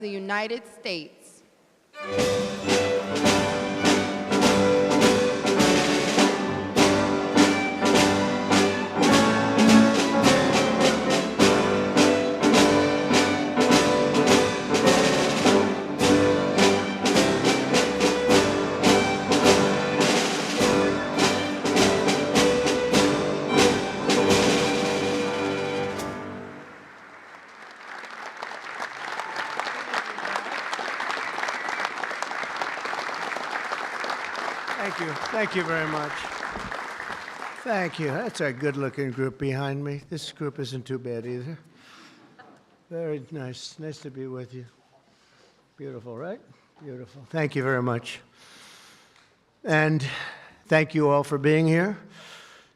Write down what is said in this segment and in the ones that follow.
the United States. Thank you very much. Thank you. That's a good-looking group behind me. This group isn't too bad either. Very nice. Nice to be with you. Beautiful, right? Beautiful. Thank you very much. And thank you all for being here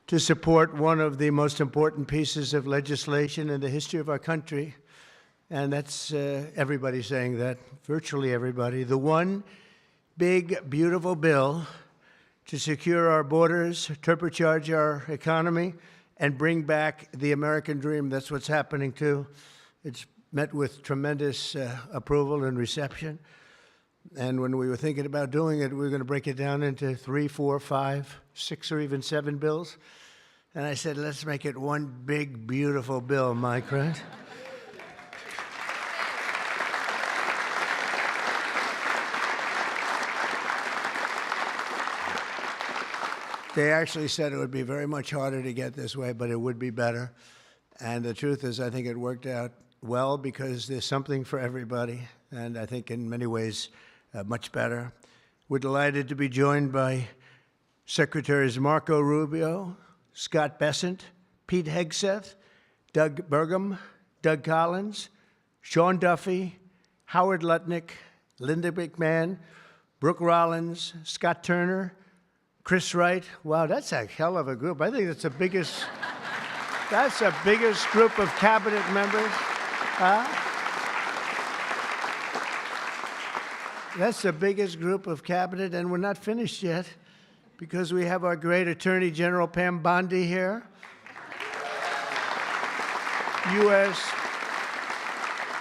to support one of the most important pieces of legislation in the history of our country. And that's everybody saying that, virtually everybody. The one big, beautiful bill to secure our borders, turbocharge our economy, and bring back the American dream. That's what's happening, too. It's met with tremendous approval and reception. And when we were thinking about doing it, we were going to break it down into 3, 4, 5, 6, or even 7 bills. And I said, let's make it one big, beautiful bill, Mike, right? They actually said it would be very much harder to get this way, but it would be better. And the truth is, I think it worked out well because there's something for everybody, and I think in many ways much better. We're delighted to be joined by Secretaries Marco Rubio, Scott Bessent, Pete Hegseth, Doug Burgum, Doug Collins, Sean Duffy, Howard Lutnick, Linda McMahon, Brooke Rollins, Scott Turner, Chris Wright. Wow, that's a hell of a group. I think that's the biggest group of cabinet members. That's the biggest group of cabinet, and we're not finished yet because we have our great Attorney General Pam Bondi here, U.S.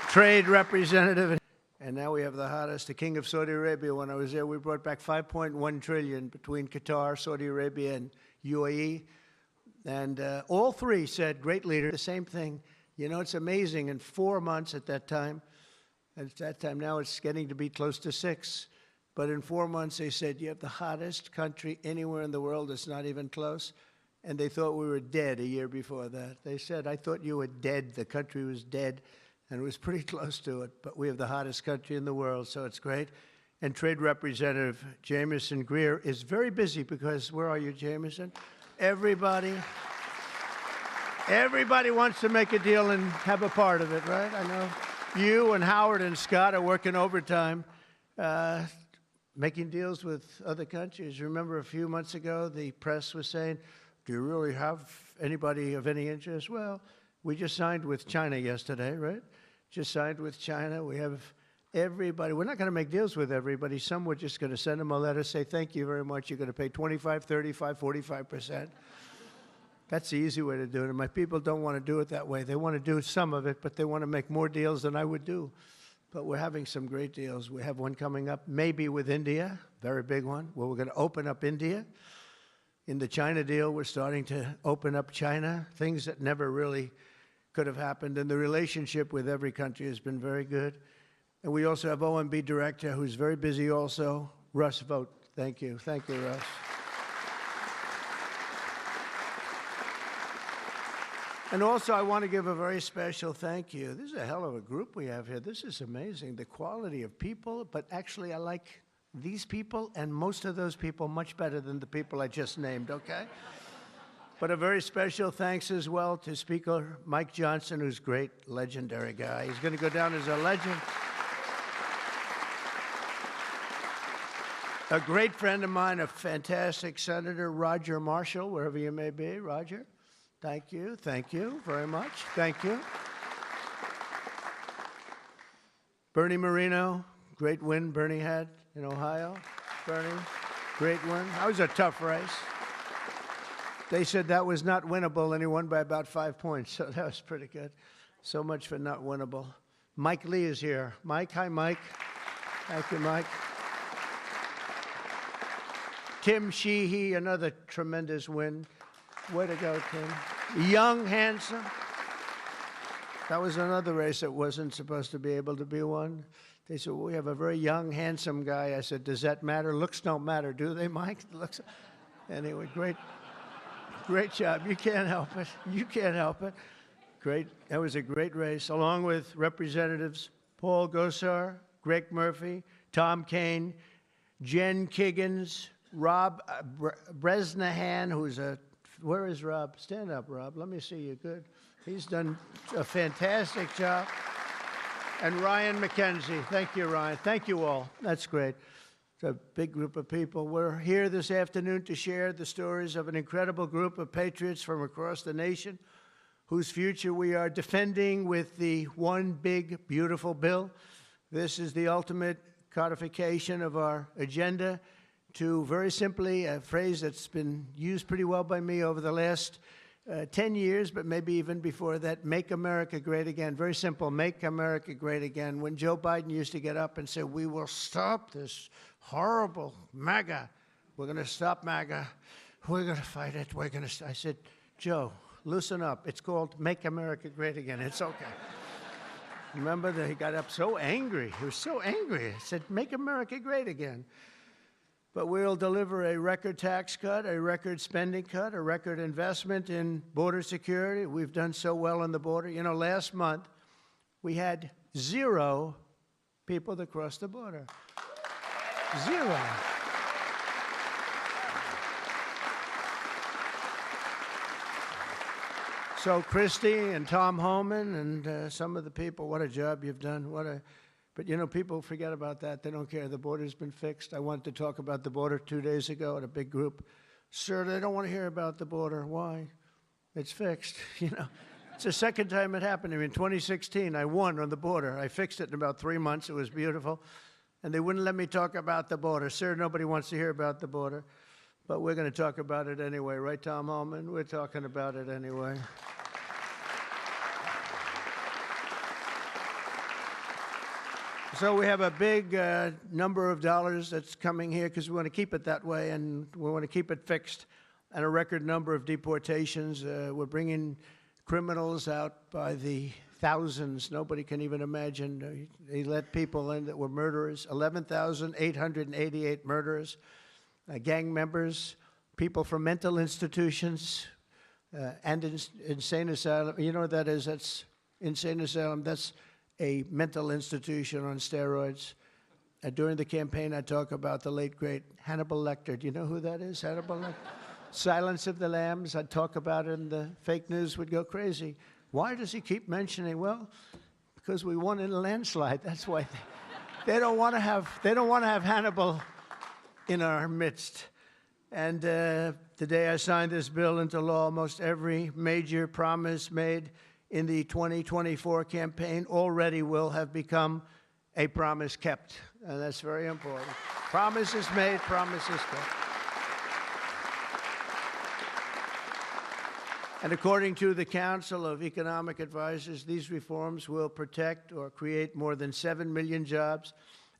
Trade Representative. And now we have the hottest, the King of Saudi Arabia. When I was there, we brought back $5.1 trillion between Qatar, Saudi Arabia, and UAE. And all three said, great leader, the same thing. You know, it's amazing. In 4 months at that time now it's getting to be close to 6. But in 4 months, they said, you have the hottest country anywhere in the world. It's not even close. And they thought we were dead a year before that. They said, I thought you were dead. The country was dead. And it was pretty close to it, but we have the hottest country in the world, so it's great. And Trade Representative Jamieson Greer is very busy because, where are you, Jamieson? Everybody wants to make a deal and have a part of it, right? I know you and Howard and Scott are working overtime, making deals with other countries. Remember a few months ago, the press was saying, do you really have anybody of any interest? Well, we just signed with China yesterday, right? Just signed with China. We have everybody. We're not going to make deals with everybody. Some we're just going to send them a letter, say, thank you very much. You're going to pay 25, 35, 45%. That's the easy way to do it. And my people don't want to do it that way. They want to do some of it, but they want to make more deals than I would do. But we're having some great deals. We have one coming up, maybe with India, very big one, where we're going to open up India. In the China deal, we're starting to open up China, things that never really could have happened. And the relationship with every country has been very good. And we also have OMB Director, who's very busy also, Russ Vogt. Thank you. Thank you, Russ. And also, I want to give a very special thank you. This is a hell of a group we have here. This is amazing, the quality of people. But actually, I like these people and most of those people much better than the people I just named, okay? But a very special thanks as well to Speaker Mike Johnson, who's a great, legendary guy. He's going to go down as a legend. A great friend of mine, a fantastic Senator, Roger Marshall, wherever you may be. Roger, thank you very much. Thank you. Bernie Moreno, great win Bernie had in Ohio. Bernie, great win. That was a tough race. They said that was not winnable, and he won by about 5 points, so that was pretty good. So much for not winnable. Mike Lee is here. Mike, hi, Mike. Thank you, Mike. Tim Sheehy, another tremendous win. Way to go, Tim. Young, handsome. That was another race that wasn't supposed to be able to be won. They said, well, we have a very young, handsome guy. I said, does that matter? Looks don't matter, do they, Mike? Looks. Anyway, great job. You can't help it. You can't help it. Great. That was a great race, along with Representatives Paul Gosar, Greg Murphy, Tom Kaine, Jen Kiggins, Rob Bresnahan, who's a, where is Rob? Stand up, Rob. Let me see you. Good. He's done a fantastic job. And Ryan McKenzie. Thank you, Ryan. Thank you all. That's great. It's a big group of people. We're here this afternoon to share the stories of an incredible group of patriots from across the nation whose future we are defending with the one big, beautiful bill. This is the ultimate codification of our agenda to, very simply, a phrase that's been used pretty well by me over the last 10 years, but maybe even before that, make America great again. Very simple, make America great again. When Joe Biden used to get up and say, we will stop this horrible MAGA. We're going to stop MAGA. We're going to fight it. We're going to, I said, Joe, loosen up. It's called Make America Great Again. It's okay. Remember that he got up so angry. He was so angry. He said, make America great again. But we'll deliver a record tax cut, a record spending cut, a record investment in border security. We've done so well on the border. You know, last month, we had 0 people that crossed the border. 0. So Christy and Tom Homan and some of the people, what a job you've done. But, you know, people forget about that. They don't care. The border's been fixed. I wanted to talk about the border 2 days ago at a big group. Sir, they don't want to hear about the border. Why? It's fixed. You know, it's the second time it happened to me. In 2016, I won on the border. I fixed it in about 3 months. It was beautiful. And they wouldn't let me talk about the border. Sir, nobody wants to hear about the border. But we're going to talk about it anyway. Right, Tom Homan? We're talking about it anyway. So we have a big number of dollars that's coming here because we want to keep it that way, and we want to keep it fixed, and a record number of deportations. We're bringing criminals out by the thousands. Nobody can even imagine. They let people in that were murderers, 11,888 murderers, gang members, people from mental institutions and insane asylum. You know what that is? That's insane asylum. That's a mental institution on steroids. During the campaign, I talk about the late, great Hannibal Lecter. Do you know who that is, Hannibal Lecter? Silence of the Lambs. I'd talk about it, and the fake news would go crazy. Why does he keep mentioning? Well, because we won in a landslide. That's why they don't want to have Hannibal in our midst. And the day I signed this bill into law, almost every major promise made in the 2024 campaign already will have become a promise kept. And that's very important. Promises made, promises kept. And according to the Council of Economic Advisors, these reforms will protect or create more than 7 million jobs,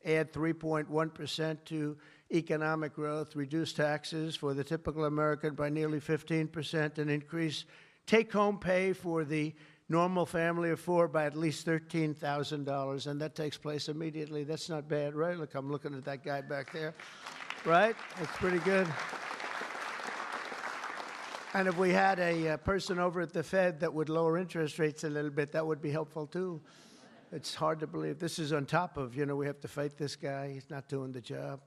add 3.1% to economic growth, reduce taxes for the typical American by nearly 15%, and increase take-home pay for the normal family of 4 by at least $13,000, and that takes place immediately. That's not bad, right? Look, I'm looking at that guy back there, right? That's pretty good. And if we had a person over at the Fed that would lower interest rates a little bit, that would be helpful too. It's hard to believe. This is on top of, you know, we have to fight this guy. He's not doing the job.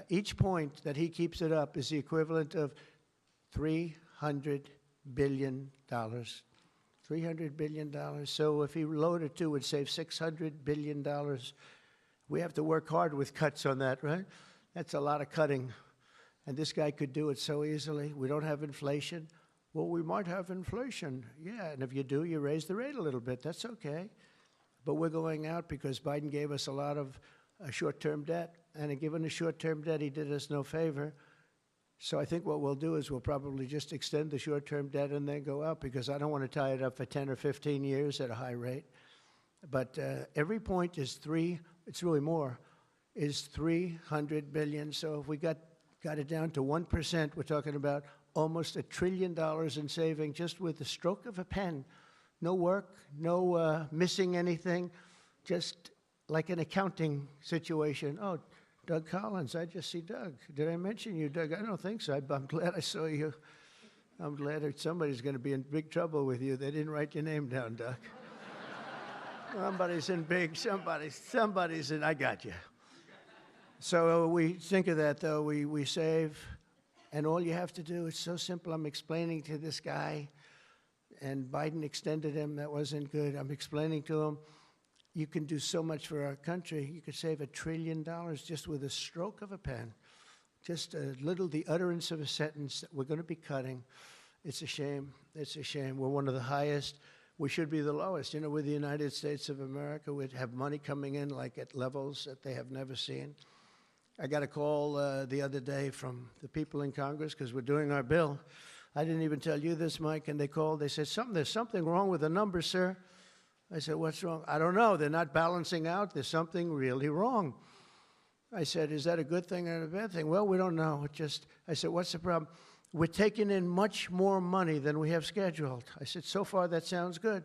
Each point that he keeps it up is the equivalent of $300 billion. $300 billion. So if he lowered it to, it would save $600 billion. We have to work hard with cuts on that, right? That's a lot of cutting. And this guy could do it so easily. We don't have inflation. Well, we might have inflation. Yeah, and if you do, you raise the rate a little bit. That's okay. But we're going out because Biden gave us a lot of short-term debt. And in giving us short-term debt, he did us no favor. So I think what we'll do is we'll probably just extend the short-term debt and then go out, because I don't want to tie it up for 10 or 15 years at a high rate. But every point is it's really more, is 300 billion. So if we got it down to 1%, we're talking about almost $1 trillion in saving just with the stroke of a pen. No work, no missing anything, just like an accounting situation. Oh, Doug Collins, I just see Doug. Did I mention you, Doug? I don't think so. I'm glad I saw you. I'm glad that somebody's going to be in big trouble with you. They didn't write your name down, Doug. Somebody's in big, somebody's in, I got you. So we think of that, though. We save, and all you have to do, it's so simple. I'm explaining to this guy, and Biden extended him. That wasn't good. I'm explaining to him, you can do so much for our country. You could save $1 trillion just with a stroke of a pen. Just the utterance of a sentence that we're going to be cutting. It's a shame. It's a shame. We're one of the highest. We should be the lowest. You know, with the United States of America, we'd have money coming in like at levels that they have never seen. I got a call the other day from the people in Congress because we're doing our bill. I didn't even tell you this, Mike, and they called. They said, there's something wrong with the numbers, sir. I said, what's wrong? I don't know. They're not balancing out. There's something really wrong. I said, is that a good thing or a bad thing? Well, we don't know. I said, what's the problem? We're taking in much more money than we have scheduled. I said, so far that sounds good.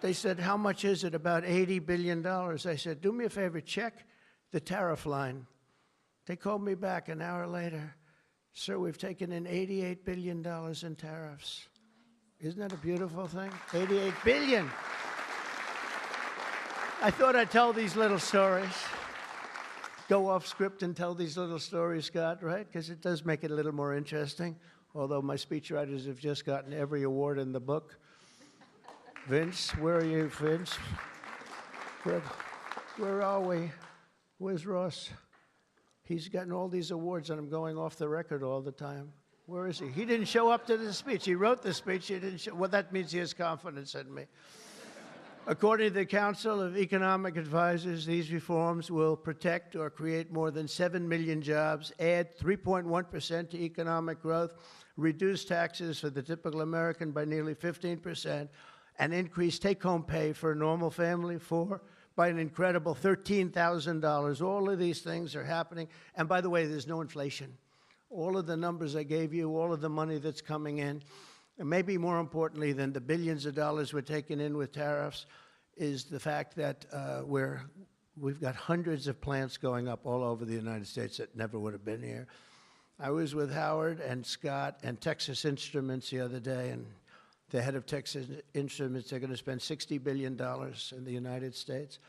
They said, how much is it? About $80 billion. I said, do me a favor, check the tariff line. They called me back an hour later. Sir, we've taken in $88 billion in tariffs. Isn't that a beautiful thing? $88 billion. I thought I'd tell these little stories. Go off script and tell these little stories, Scott, right? Because it does make it a little more interesting, although my speechwriters have just gotten every award in the book. Vince, where are you, Vince? Where are we? Where's Ross? He's gotten all these awards, and I'm going off the record all the time. Where is he? He didn't show up to the speech. He wrote the speech. He didn't show. Well, that means he has confidence in me. According to the Council of Economic Advisors, these reforms will protect or create more than 7 million jobs, add 3.1% to economic growth, reduce taxes for the typical American by nearly 15%, and increase take-home pay for a normal family by an incredible $13,000. All of these things are happening. And by the way, there's no inflation. All of the numbers I gave you, all of the money that's coming in, and maybe more importantly than the billions of dollars we're taking in with tariffs, is the fact that we've got hundreds of plants going up all over the United States that never would have been here. I was with Howard and Scott and Texas Instruments the other day, and the head of Texas Instruments, they're going to spend $60 billion in the United States.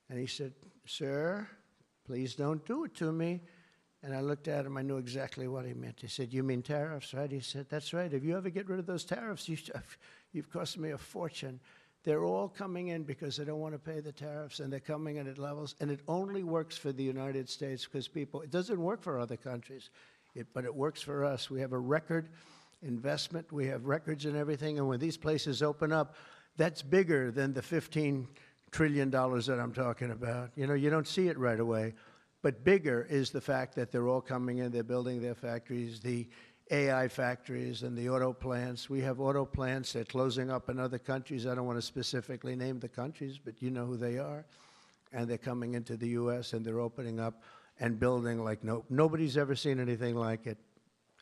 And he said, sir, please don't do it to me. And I looked at him. I knew exactly what he meant. He said, you mean tariffs, right? He said, that's right. If you ever get rid of those tariffs, you've cost me a fortune. They're all coming in because they don't want to pay the tariffs, and they're coming in at levels. And it only works for the United States because it doesn't work for other countries, but it works for us. We have a record investment. We have records and everything. And when these places open up, that's bigger than the $15 trillion that I'm talking about. You know, you don't see it right away. But bigger is the fact that they're all coming in, they're building their factories, the AI factories and the auto plants. We have auto plants, they're closing up in other countries. I don't want to specifically name the countries, but you know who they are. And they're coming into the U.S. and they're opening up and building like nobody's ever seen anything like it.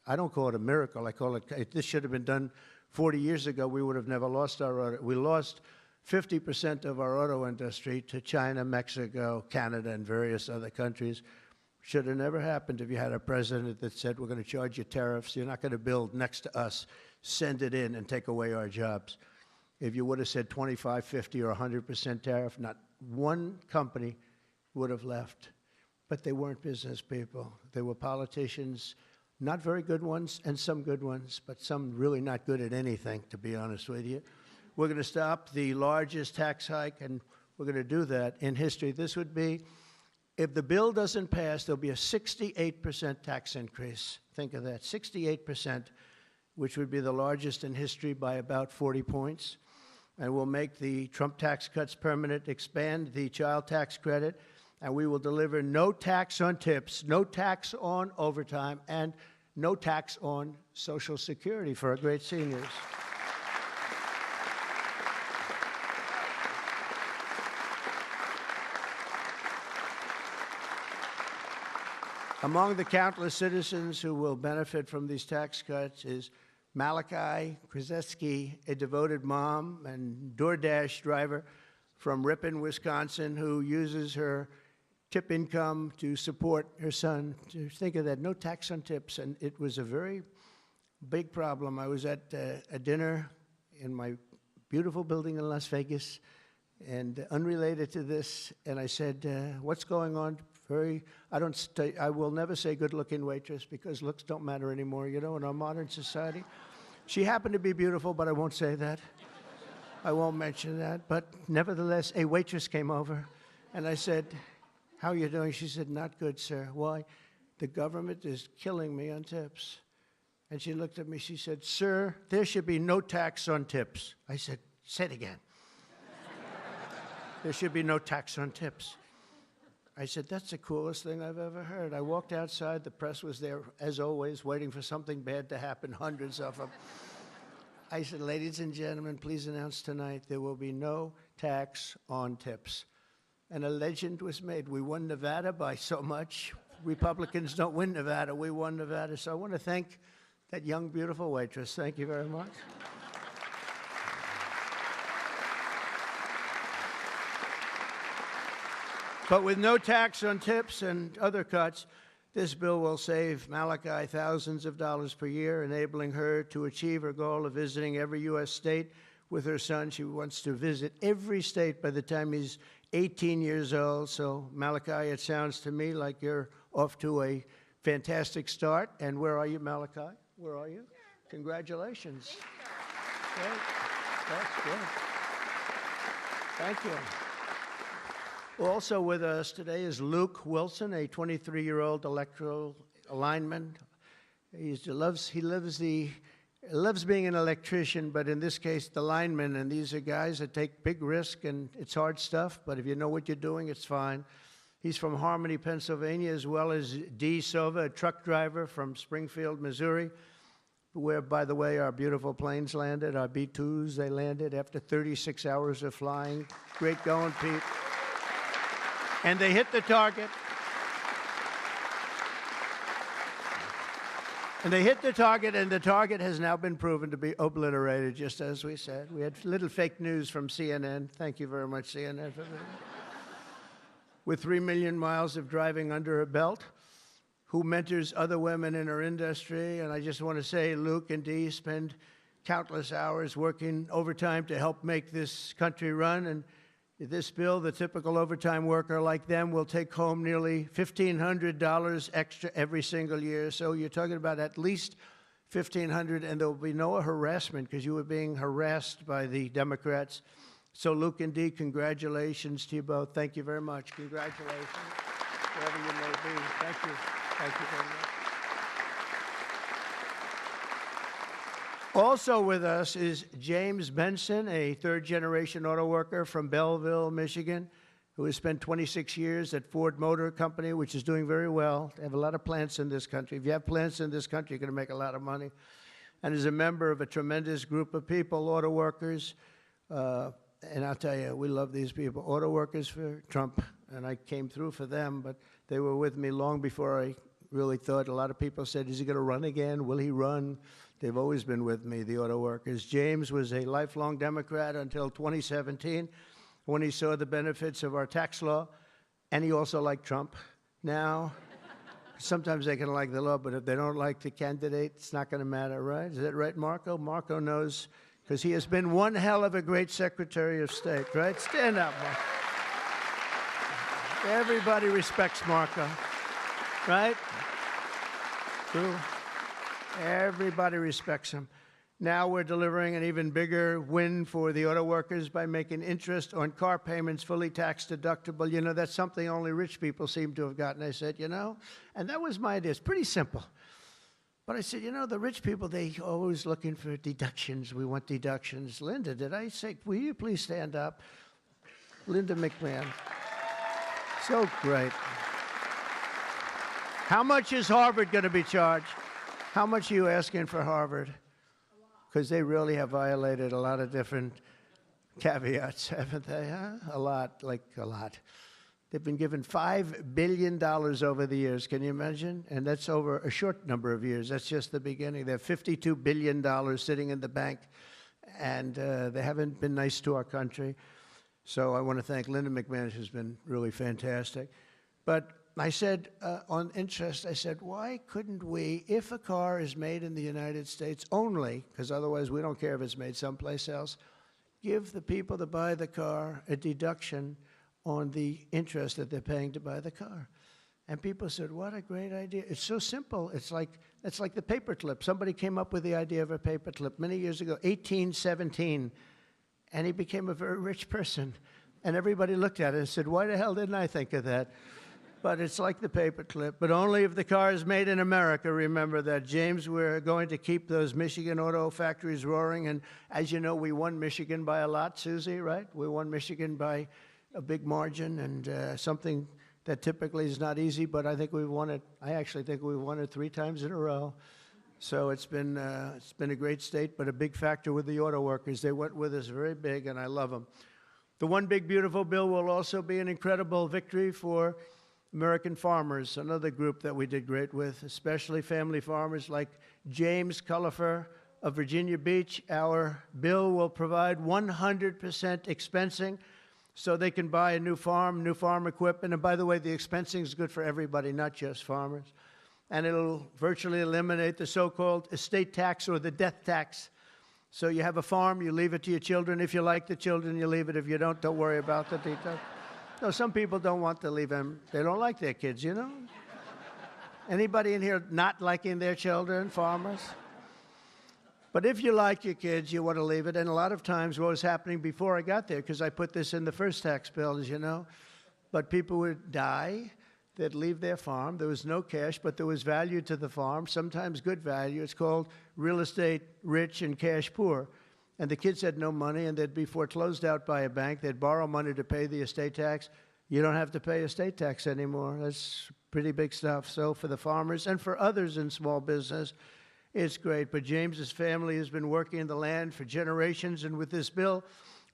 I don't call it a miracle, I call it, this should have been done 40 years ago. We would have never lost our auto. We lost 50% of our auto industry to China, Mexico, Canada, and various other countries. Should have never happened if you had a president that said, we're going to charge you tariffs. You're not going to build next to us. Send it in and take away our jobs. If you would have said 25, 50, or 100% tariff, not one company would have left. But they weren't business people. They were politicians, not very good ones, and some good ones, but some really not good at anything, to be honest with you. We're going to stop the largest tax hike, and we're going to do that in history. This would be, if the bill doesn't pass, there'll be a 68% tax increase. Think of that, 68%, which would be the largest in history by about 40 points. And we'll make the Trump tax cuts permanent, expand the child tax credit, and we will deliver no tax on tips, no tax on overtime, and no tax on Social Security for our great seniors. Among the countless citizens who will benefit from these tax cuts is Malachi Krzyzewski, a devoted mom and DoorDash driver from Ripon, Wisconsin, who uses her tip income to support her son. To think of that, no tax on tips, and it was a very big problem. I was at a dinner in my beautiful building in Las Vegas, and unrelated to this, and I said, what's going on? I will never say good-looking waitress because looks don't matter anymore, you know, in our modern society. She happened to be beautiful, but I won't say that. I won't mention that. But nevertheless, a waitress came over, and I said, how are you doing? She said, not good, sir. Why? The government is killing me on tips. And she looked at me, she said, sir, there should be no tax on tips. I said, say it again. There should be no tax on tips. I said, that's the coolest thing I've ever heard. I walked outside, the press was there, as always, waiting for something bad to happen, hundreds of them. I said, ladies and gentlemen, please announce tonight there will be no tax on tips. And a legend was made. We won Nevada by so much. Republicans don't win Nevada. We won Nevada. So I want to thank that young, beautiful waitress. Thank you very much. But with no tax on tips and other cuts, this bill will save Malachi thousands of dollars per year, enabling her to achieve her goal of visiting every U.S. state with her son. She wants to visit every state by the time he's 18 years old. So, Malachi, it sounds to me like you're off to a fantastic start. And where are you, Malachi? Where are you? Congratulations. Great. That's good. Thank you. Also with us today is Luke Wilson, a 23-year-old electrical lineman. He loves being an electrician, but in this case, the lineman. And these are guys that take big risk, and it's hard stuff. But if you know what you're doing, it's fine. He's from Harmony, Pennsylvania, as well as Dee Sova, a truck driver from Springfield, Missouri, where, by the way, our beautiful planes landed, our B-2s. They landed after 36 hours of flying. Great going, Pete. And they hit the target. And they hit the target, and the target has now been proven to be obliterated, just as we said. We had little fake news from CNN. Thank you very much, CNN, for that. With 3 million miles of driving under her belt, who mentors other women in her industry. And I just want to say, Luke and Dee spend countless hours working overtime to help make this country run. And this bill, the typical overtime worker like them will take home nearly $1,500 extra every single year. So you're talking about at least $1,500, and there will be no harassment because you were being harassed by the Democrats. So Luke and Dee, congratulations to you both. Thank you very much. Congratulations, wherever you may be. Thank you. Thank you very much. Also with us is James Benson, a third-generation auto worker from Belleville, Michigan, who has spent 26 years at Ford Motor Company, which is doing very well. They have a lot of plants in this country. If you have plants in this country, you're going to make a lot of money. And is a member of a tremendous group of people, auto workers. And I'll tell you, we love these people. Auto workers for Trump, and I came through for them, but they were with me long before I really thought. A lot of people said, is he going to run again? Will he run? They've always been with me, the auto workers. James was a lifelong Democrat until 2017 when he saw the benefits of our tax law, and he also liked Trump. Now, sometimes they can like the law, but if they don't like the candidate, it's not going to matter, right? Is that right, Marco? Marco knows, because he has been one hell of a great Secretary of State, right? Stand up, Marco. Everybody respects Marco, right? True. Everybody respects him. Now we're delivering an even bigger win for the auto workers by making interest on car payments fully tax deductible. You know, that's something only rich people seem to have gotten. I said, you know, and that was my idea. It's pretty simple. But I said, you know, the rich people, they always looking for deductions. We want deductions. Linda, did I say, will you please stand up? Linda McMahon. So great. How much is Harvard going to be charged? How much are you asking for Harvard? Because they really have violated a lot of different caveats, haven't they? Huh? A lot, like a lot. They've been given $5 billion over the years. Can you imagine? And that's over a short number of years. That's just the beginning. They have $52 billion sitting in the bank, and they haven't been nice to our country. So I want to thank Linda McManus, who's been really fantastic. But I said, on interest, I said, why couldn't we, if a car is made in the United States only, because otherwise we don't care if it's made someplace else, give the people that buy the car a deduction on the interest that they're paying to buy the car. And people said, what a great idea. It's so simple. It's like the paperclip. Somebody came up with the idea of a paperclip many years ago, 1817, and he became a very rich person. And everybody looked at it and said, why the hell didn't I think of that? But it's like the paperclip, but only if the car is made in America. Remember that, James. We're going to keep those Michigan auto factories roaring. And as you know, we won Michigan by a lot, Susie, right? We won Michigan by a big margin, and something that typically is not easy, but I think we've won it. I actually think we've won it 3 times in a row. So it's been a great state, but a big factor with the auto workers. They went with us very big, and I love them. The One Big Beautiful Bill will also be an incredible victory for American farmers, another group that we did great with, especially family farmers like James Cullifer of Virginia Beach. Our bill will provide 100% expensing so they can buy a new farm equipment. And by the way, the expensing is good for everybody, not just farmers. And it'll virtually eliminate the so-called estate tax or the death tax. So you have a farm, you leave it to your children. If you like the children, you leave it. If you don't worry about the details. No, some people don't want to leave them. They don't like their kids, you know? Anybody in here not liking their children, farmers? But if you like your kids, you want to leave it. And a lot of times what was happening before I got there, because I put this in the first tax bill, as you know, but people would die, they'd leave their farm. There was no cash, but there was value to the farm, sometimes good value. It's called real estate rich and cash poor. And the kids had no money, and they'd be foreclosed out by a bank. They'd borrow money to pay the estate tax. You don't have to pay estate tax anymore. That's pretty big stuff. So for the farmers and for others in small business, it's great. But James's family has been working in the land for generations, and with this bill,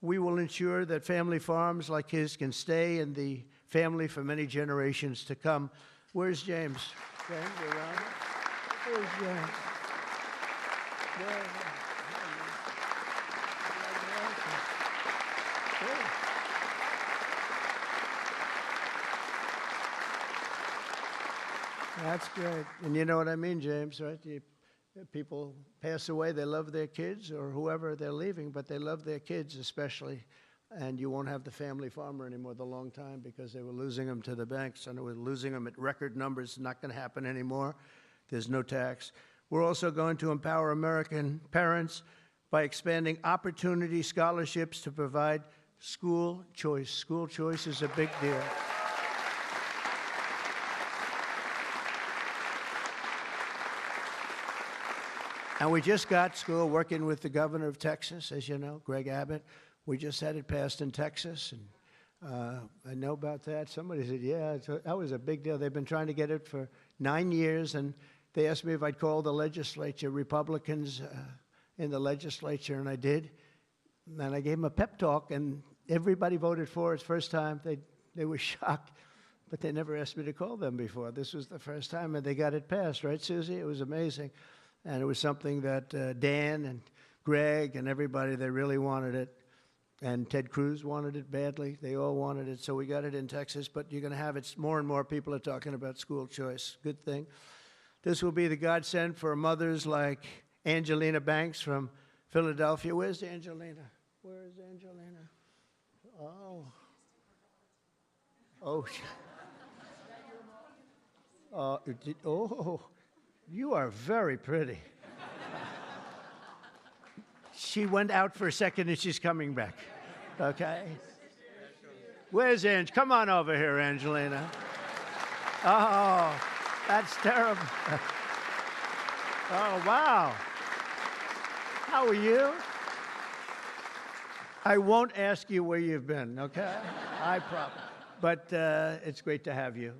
we will ensure that family farms like his can stay in the family for many generations to come. Where's James? James, you around? Where's James? That's great. And you know what I mean, James, right? People pass away, they love their kids or whoever they're leaving, but they love their kids especially. And you won't have the family farmer anymore the long time because they were losing them to the banks, and they were losing them at record numbers. It's not going to happen anymore. There's no tax. We're also going to empower American parents by expanding opportunity scholarships to provide school choice. School choice is a big deal. And we just got school working with the governor of Texas, as you know, Greg Abbott. We just had it passed in Texas, and I know about that. Somebody said, yeah, that was a big deal. They've been trying to get it for 9 years, and they asked me if I'd call the legislature, Republicans in the legislature, and I did. And I gave them a pep talk, and everybody voted for it. First time, they were shocked, but they never asked me to call them before. This was the first time, and they got it passed, right, Susie? It was amazing. And it was something that Dan and Greg and everybody, they really wanted it. And Ted Cruz wanted it badly. They all wanted it. So we got it in Texas. But you're going to have it. More and more people are talking about school choice. Good thing. This will be the godsend for mothers like Angelina Banks from Philadelphia. Where's Angelina? Where is Angelina? Oh. Oh. Oh. You are very pretty. She went out for a second and she's coming back. Okay? Where's Ange? Come on over here, Angelina. Oh, that's terrible. Oh, wow. How are you? I won't ask you where you've been, okay? I promise. But it's great to have you.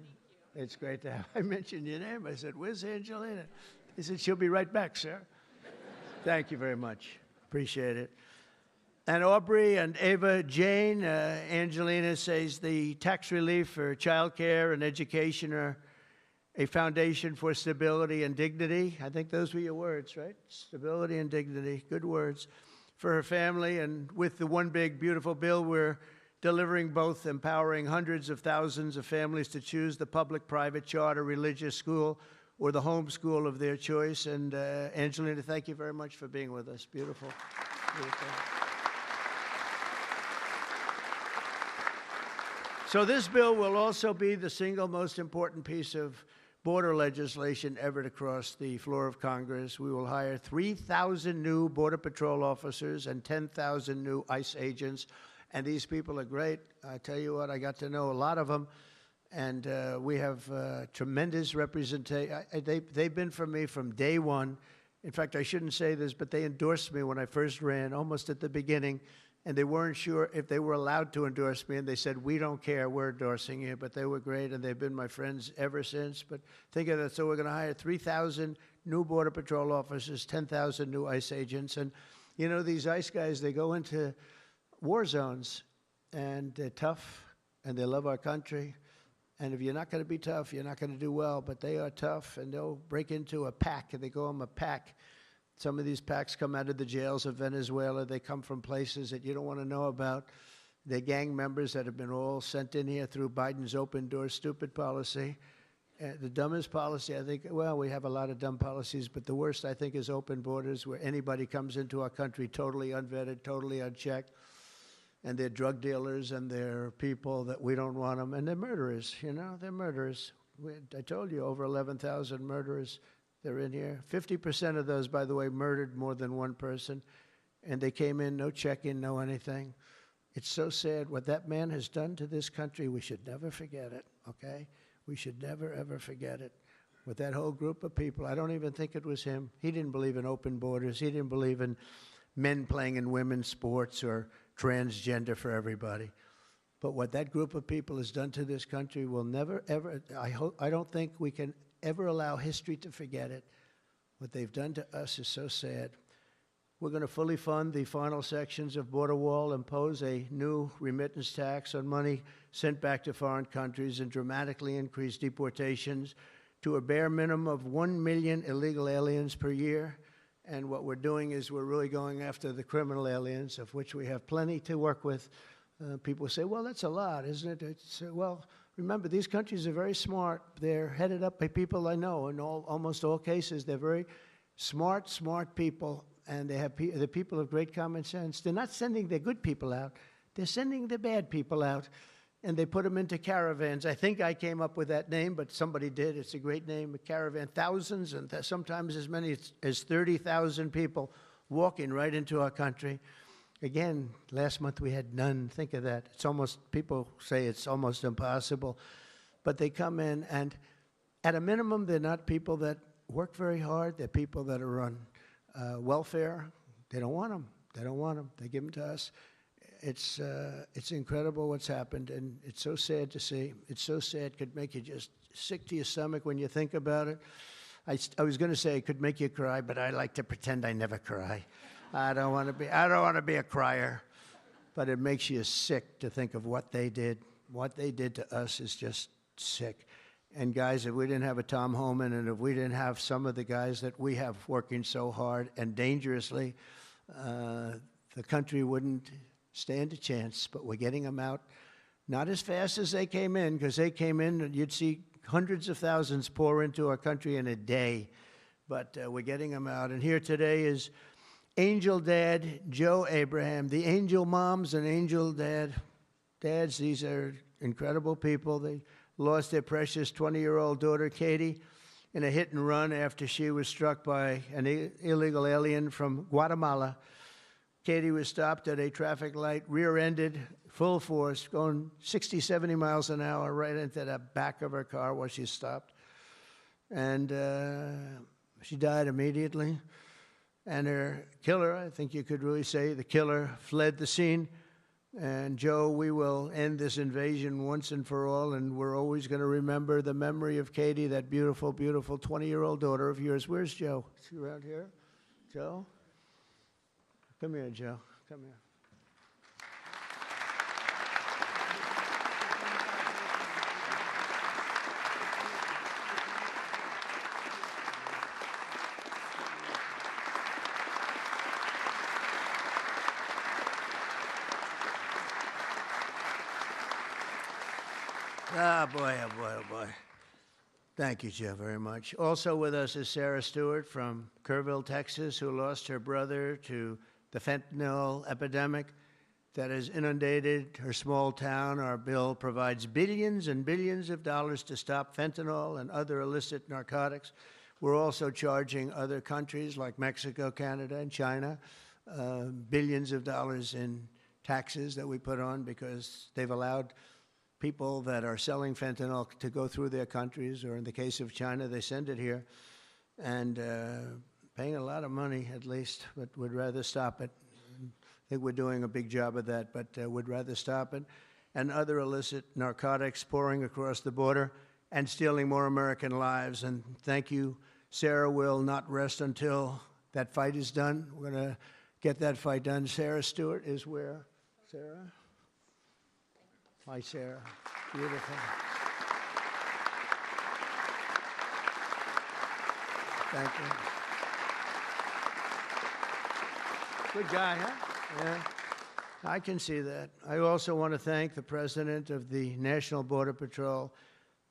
It's great to have. I mentioned your name. I said, where's Angelina? He said, she'll be right back, sir. Thank you very much. Appreciate it. And Aubrey and Ava Jane, Angelina says the tax relief for child care and education are a foundation for stability and dignity. I think those were your words, right? Stability and dignity, good words for her family. And with the One Big Beautiful Bill, we're delivering both, empowering hundreds of thousands of families to choose the public, private, charter, religious school, or the home school of their choice. And Angelina, thank you very much for being with us. Beautiful. Beautiful. So this bill will also be the single most important piece of border legislation ever to cross the floor of Congress. We will hire 3,000 new Border Patrol officers and 10,000 new ICE agents. And these people are great. I tell you what, I got to know a lot of them. And we have tremendous representation. They've been for me from day one. In fact, I shouldn't say this, but they endorsed me when I first ran, almost at the beginning. And they weren't sure if they were allowed to endorse me, and they said, we don't care, we're endorsing you. But they were great, and they've been my friends ever since. But think of that. So we're going to hire 3,000 new Border Patrol officers, 10,000 new ICE agents. And, you know, these ICE guys, they go into war zones, and they're tough, and they love our country. And if you're not going to be tough, you're not going to do well. But they are tough, and they'll break into a pack, and they call them a pack. Some of these packs come out of the jails of Venezuela. They come from places that you don't want to know about. They're gang members that have been all sent in here through Biden's open door stupid policy. The dumbest policy, I think, well, we have a lot of dumb policies, but the worst, I think, is open borders, where anybody comes into our country totally unvetted, totally unchecked. And they're drug dealers, and they're people that we don't want them. And they're murderers, you know, they're murderers. I told you, over 11,000 murderers. They're in here. 50% of those, by the way, murdered more than one person. And they came in, no check-in, no anything. It's so sad. What that man has done to this country, we should never forget it, okay? We should never, ever forget it. With that whole group of people, I don't even think it was him. He didn't believe in open borders. He didn't believe in men playing in women's sports or transgender for everybody. But what that group of people has done to this country will never, ever, I don't think we can ever allow history to forget it. What they've done to us is so sad. We're going to fully fund the final sections of Border Wall, impose a new remittance tax on money sent back to foreign countries, and dramatically increase deportations to a bare minimum of 1 million illegal aliens per year. And what we're doing is we're really going after the criminal aliens, of which we have plenty to work with. People say, well, that's a lot, isn't it? Well, remember, these countries are very smart. They're headed up by people I know. In almost all cases, they're very smart people, and they're people of great common sense. They're not sending their good people out. They're sending the bad people out, and they put them into caravans. I think I came up with that name, but somebody did. It's a great name, a caravan. Thousands, and sometimes as many as 30,000 people walking right into our country. Again, last month we had none. Think of that. It's almost, people say it's almost impossible. But they come in, and at a minimum, they're not people that work very hard. They're people that are on welfare. They don't want them. They don't want them. They give them to us. It's incredible what's happened, and it's so sad to see. It's so sad. It could make you just sick to your stomach when you think about it. I was going to say it could make you cry, but I like to pretend I never cry. I don't want to be a crier, but it makes you sick to think of what they did. What they did to us is just sick. And guys, if we didn't have a Tom Homan, and if we didn't have some of the guys that we have working so hard and dangerously, the country wouldn't stand a chance. But we're getting them out, not as fast as they came in, because they came in and you'd see hundreds of thousands pour into our country in a day. But we're getting them out. And here today is Angel Dad Joe Abraham, the Angel Moms and Angel Dads. These are incredible people. They lost their precious 20-year-old daughter, Katie, in a hit and run after she was struck by an illegal alien from Guatemala. Katie was stopped at a traffic light, rear-ended, full force, going 60, 70 miles an hour right into the back of her car while she stopped. And she died immediately. And her killer, I think you could really say the killer, fled the scene. And Joe, we will end this invasion once and for all, and we're always going to remember the memory of Katie, that beautiful, beautiful 20-year-old daughter of yours. Where's Joe? Is he around here? Joe? Come here, Joe. Come here. Ah, boy, oh, boy, oh, boy. Thank you, Jeff, very much. Also with us is Sarah Stewart from Kerrville, Texas, who lost her brother to the fentanyl epidemic that has inundated her small town. Our bill provides billions and billions of dollars to stop fentanyl and other illicit narcotics. We're also charging other countries like Mexico, Canada, and China billions of dollars in taxes that we put on because they've allowed people that are selling fentanyl to go through their countries, or in the case of China, they send it here, and paying a lot of money at least, but would rather stop it. I think we're doing a big job of that, but would rather stop it. And other illicit narcotics pouring across the border and stealing more American lives. And thank you. Sarah will not rest until that fight is done. We're going to get that fight done. Sarah Stewart is where? Sarah? Hi, Sarah. Beautiful. Thank you. Good guy, huh? Yeah. I can see that. I also want to thank the president of the National Border Patrol.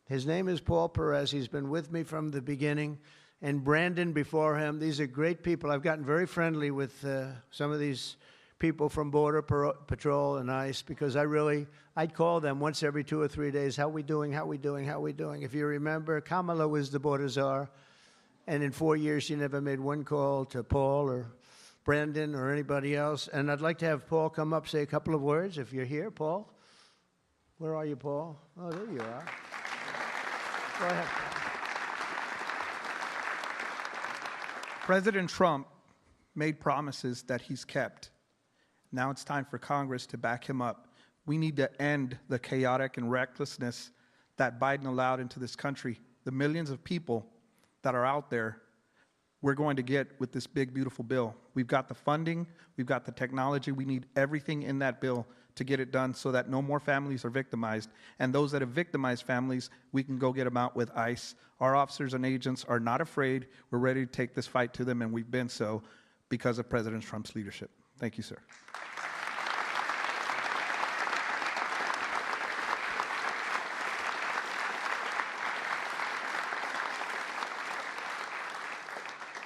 His name is Paul Perez. He's been with me from the beginning. And Brandon before him. These are great people. I've gotten very friendly with some of these people from Border Patrol and ICE because I'd call them once every 2 or 3 days. How we doing? How we doing? How we doing? If you remember, Kamala was the border czar. And in 4 years, she never made one call to Paul or Brandon or anybody else. And I'd like to have Paul come up, say a couple of words if you're here. Paul? Where are you, Paul? Oh, there you are. Go ahead. President Trump made promises that he's kept. Now it's time for Congress to back him up. We need to end the chaotic and recklessness that Biden allowed into this country. The millions of people that are out there, we're going to get with this big, beautiful bill. We've got the funding, we've got the technology, we need everything in that bill to get it done so that no more families are victimized. And those that have victimized families, we can go get them out with ICE. Our officers and agents are not afraid. We're ready to take this fight to them, and we've been so because of President Trump's leadership. Thank you, sir.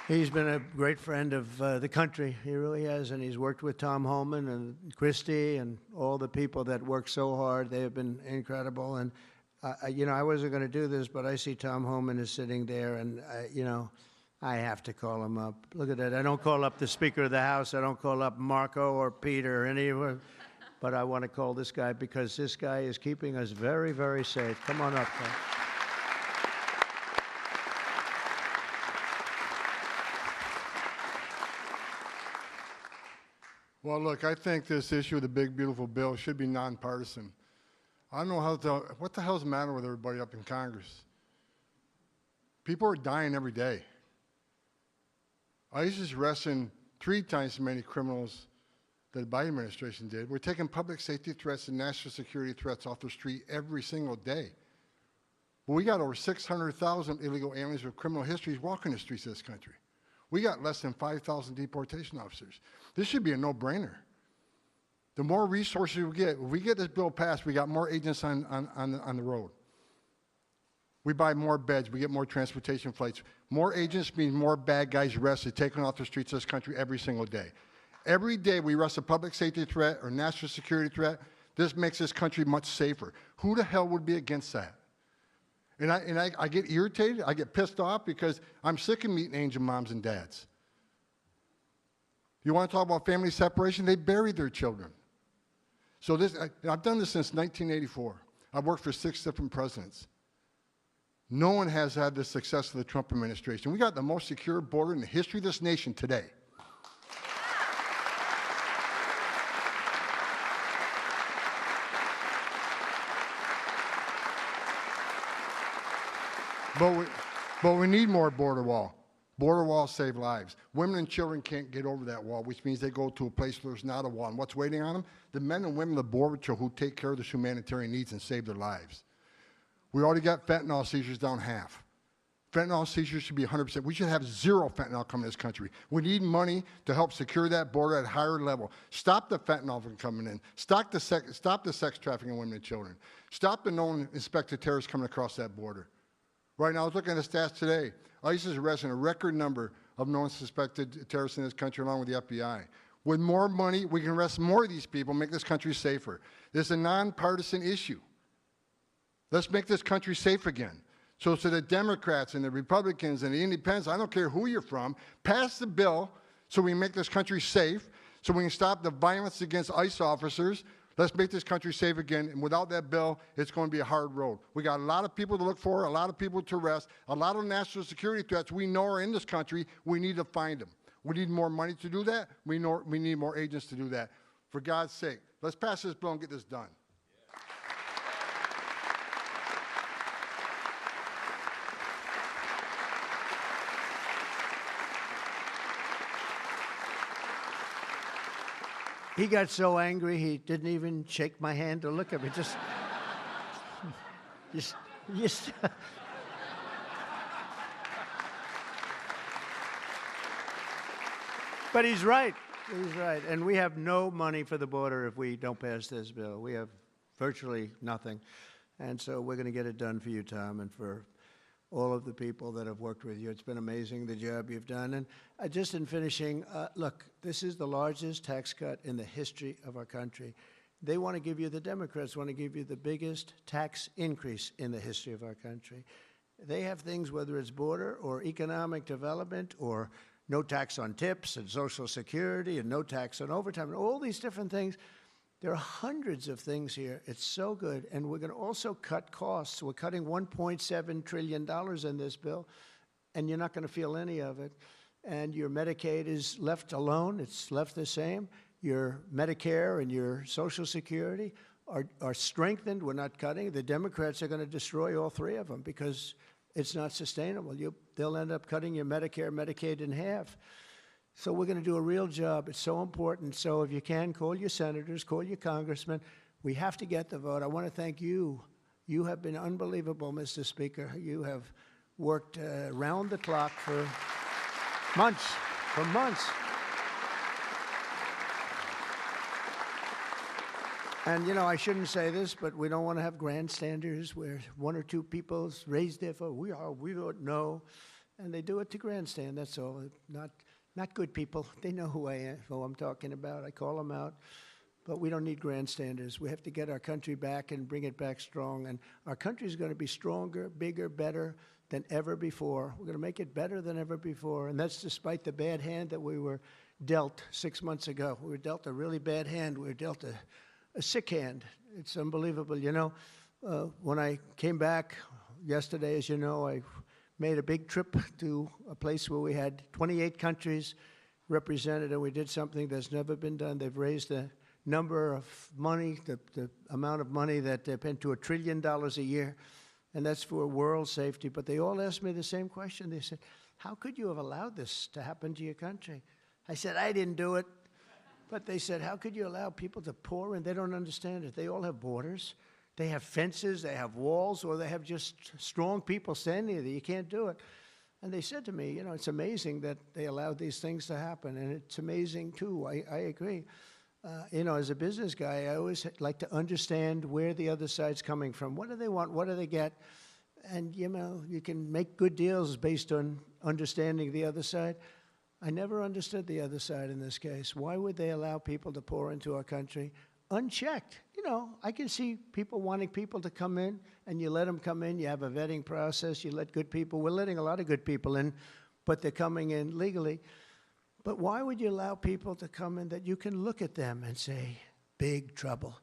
He's been a great friend of the country. He really has, and he's worked with Tom Homan and Christie and all the people that work so hard. They have been incredible. And, you know, I wasn't going to do this, but I see Tom Homan is sitting there, and, you know, I have to call him up. Look at that. I don't call up the Speaker of the House. I don't call up Marco or Peter or anyone. But I want to call this guy because this guy is keeping us very, very safe. Come on up, Tom. Well, look, I think this issue of the big, beautiful bill should be nonpartisan. I don't know what the hell's the matter with everybody up in Congress? People are dying every day. ICE is arresting 3 times as many criminals that the Biden administration did. We're taking public safety threats and national security threats off the street every single day. But we got over 600,000 illegal aliens with criminal histories walking the streets of this country. We got less than 5,000 deportation officers. This should be a no-brainer. The more resources we get, if we get this bill passed, we got more agents on the road. We buy more beds, we get more transportation flights. More agents means more bad guys arrested, taken off the streets of this country every single day. Every day we arrest a public safety threat or national security threat, this makes this country much safer. Who the hell would be against that? And I get irritated, I get pissed off because I'm sick of meeting angel moms and dads. You want to talk about family separation? They buried their children. So I've done this since 1984. I've worked for 6 different presidents. No one has had the success of the Trump administration. We got the most secure border in the history of this nation today. But we need more border wall. Border walls save lives. Women and children can't get over that wall, which means they go to a place where there's not a wall. And what's waiting on them? The men and women of the Border Patrol who take care of the humanitarian needs and save their lives. We already got fentanyl seizures down half. Fentanyl seizures should be 100%. We should have zero fentanyl coming to this country. We need money to help secure that border at a higher level. Stop the fentanyl from coming in. Stop the sex trafficking of women and children. Stop the known inspected terrorists coming across that border. Right now, I was looking at the stats today. ICE is arresting a record number of known suspected terrorists in this country, along with the FBI. With more money, we can arrest more of these people, make this country safer. This is a nonpartisan issue. Let's make this country safe again. So to the Democrats and the Republicans and the Independents, I don't care who you're from, pass the bill so we make this country safe, so we can stop the violence against ICE officers. Let's make this country safe again, and without that bill, it's going to be a hard road. We got a lot of people to look for, a lot of people to arrest, a lot of national security threats we know are in this country. We need to find them. We need more money to do that. We need more agents to do that. For God's sake, let's pass this bill and get this done. He got so angry he didn't even shake my hand or look at me. Just But he's right. He's right. And we have no money for the border if we don't pass this bill. We have virtually nothing. And so we're going to get it done for you, Tom, and for all of the people that have worked with you. It's been amazing, the job you've done. And just in finishing, look, this is the largest tax cut in the history of our country. They want to give you, the Democrats want to give you the biggest tax increase in the history of our country. They have things, whether it's border or economic development or no tax on tips and Social Security and no tax on overtime and all these different things. There are hundreds of things here. It's so good. And we're going to also cut costs. We're cutting $1.7 trillion in this bill, and you're not going to feel any of it. And your Medicaid is left alone. It's left the same. Your Medicare and your Social Security are strengthened. We're not cutting. The Democrats are going to destroy all three of them because it's not sustainable. They'll end up cutting your Medicare, Medicaid in half. So we're going to do a real job. It's so important. So if you can, call your senators, call your congressmen. We have to get the vote. I want to thank you. You have been unbelievable, Mr. Speaker. You have worked round the clock for months, And, you know, I shouldn't say this, but we don't want to have grandstanders where one or two people raise their vote. We don't know. And they do it to grandstand, that's all. Not good people. They know who I'm talking about. I call them out. But we don't need grandstanders. We have to get our country back and bring it back strong. And our country is going to be stronger, bigger, better than ever before. We're going to make it better than ever before. And that's despite the bad hand that we were dealt 6 months ago. We were dealt a really bad hand. We were dealt a sick hand. It's unbelievable. You know, when I came back yesterday, as you know, I made a big trip to a place where we had 28 countries represented, and we did something that's never been done. They've raised the number of money, the amount of money that they spend to $1 trillion a year, and that's for world safety. But they all asked me the same question. They said, how could you have allowed this to happen to your country? I said, I didn't do it. But they said, how could you allow people to pour in? They don't understand it. They all have borders. They have fences, they have walls, or they have just strong people standing there. You can't do it. And they said to me, you know, it's amazing that they allowed these things to happen. And it's amazing, too. I agree. You know, as a business guy, I always like to understand where the other side's coming from. What do they want? What do they get? And, you know, you can make good deals based on understanding the other side. I never understood the other side in this case. Why would they allow people to pour into our country unchecked? You know, I can see people wanting people to come in, and you let them come in. You have a vetting process. You let good people. We're letting a lot of good people in, but they're coming in legally. But why would you allow people to come in that you can look at them and say, big trouble,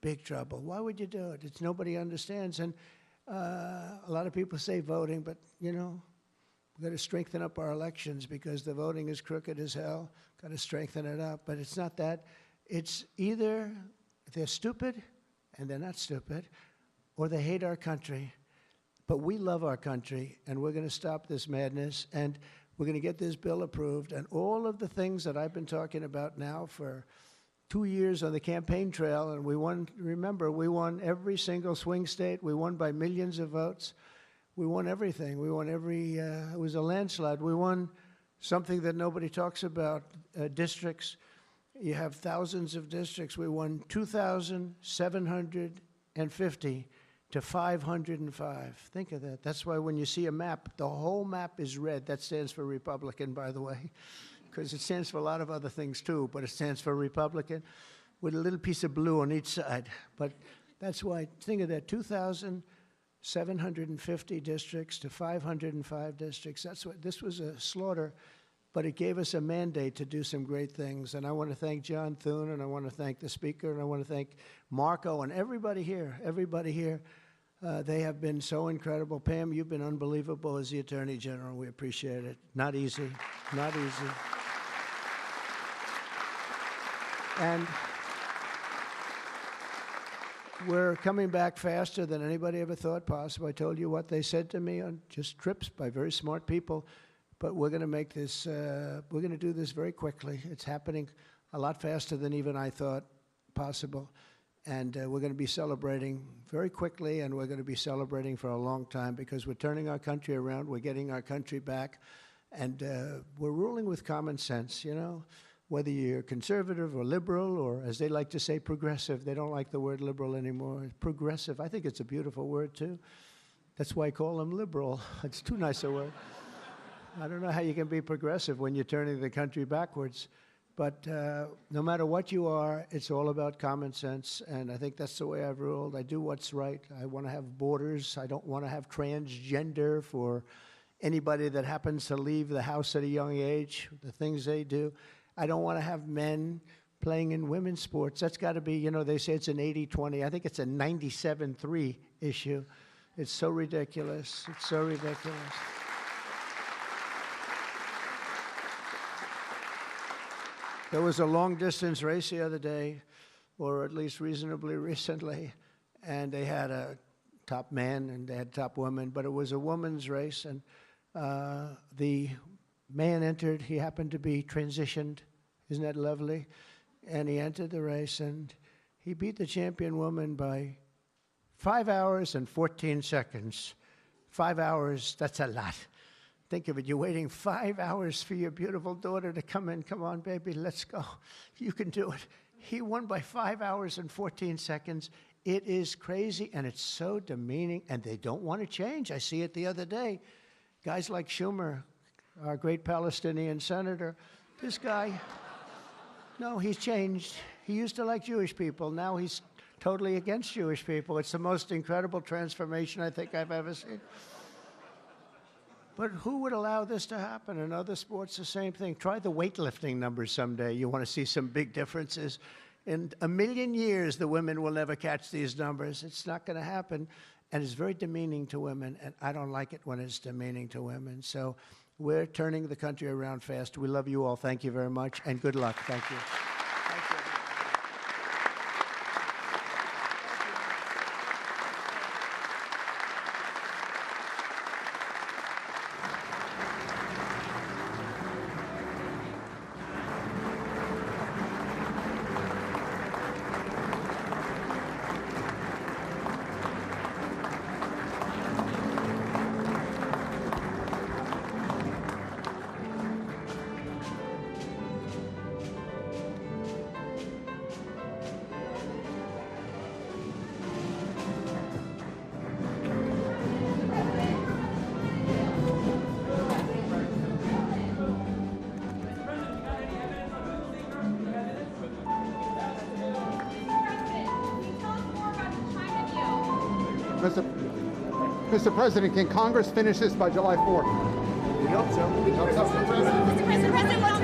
big trouble? Why would you do it? It's nobody understands. And a lot of people say voting, but, you know, we've got to strengthen up our elections because the voting is crooked as hell. Got to strengthen it up. But it's not that. It's either they're stupid and they're not stupid, or they hate our country. But we love our country, and we're going to stop this madness, and we're going to get this bill approved. And all of the things that I've been talking about now for 2 years on the campaign trail, and we won, remember, we won every single swing state. We won by millions of votes. We won everything. We won every, it was a landslide. We won something that nobody talks about, districts. You have thousands of districts. We won 2,750 to 505. Think of that. That's why when you see a map, the whole map is red. That stands for Republican, by the way, because it stands for a lot of other things too, but it stands for Republican with a little piece of blue on each side. But that's why, think of that, 2,750 districts to 505 districts. That's what, this was a slaughter, but it gave us a mandate to do some great things. And I want to thank John Thune, and I want to thank the speaker, and I want to thank Marco and everybody here, everybody here. They have been so incredible. Pam, you've been unbelievable as the Attorney General. We appreciate it. Not easy, not easy. And we're coming back faster than anybody ever thought possible. I told you what they said to me on just trips by very smart people. But we're going to make this, we're going to do this very quickly. It's happening a lot faster than even I thought possible. And we're going to be celebrating very quickly, and we're going to be celebrating for a long time because we're turning our country around. We're getting our country back. And we're ruling with common sense, you know, whether you're conservative or liberal or, as they like to say, progressive. They don't like the word liberal anymore. Progressive, I think it's a beautiful word, too. That's why I call them liberal. It's too nice a word. I don't know how you can be progressive when you're turning the country backwards. But no matter what you are, it's all about common sense. And I think that's the way I've ruled. I do what's right. I want to have borders. I don't want to have transgender for anybody that happens to leave the house at a young age, the things they do. I don't want to have men playing in women's sports. That's got to be, you know, they say it's an 80-20. I think it's a 97-3 issue. It's so ridiculous. It's so ridiculous. There was a long-distance race the other day, or at least reasonably recently, and they had a top man and they had top woman, but it was a woman's race, and the man entered. He happened to be transitioned. Isn't that lovely? And he entered the race, and he beat the champion woman by 5 hours and 14 seconds. 5 hours, that's a lot. Think of it, you're waiting 5 hours for your beautiful daughter to come in. Come on, baby, let's go. You can do it. He won by 5 hours and 14 seconds. It is crazy, and it's so demeaning, and they don't want to change. I see it the other day. Guys like Schumer, our great Palestinian senator, this guy, no, he's changed. He used to like Jewish people. Now he's totally against Jewish people. It's the most incredible transformation I think I've ever seen. But who would allow this to happen? In other sports, the same thing. Try the weightlifting numbers someday. You want to see some big differences. In a million years, the women will never catch these numbers. It's not going to happen. And it's very demeaning to women, and I don't like it when it's demeaning to women. So we're turning the country around fast. We love you all. Thank you very much, and good luck. Thank you. Thank you. Mr. President, can Congress finish this by July 4th? We hope so. Mr. President,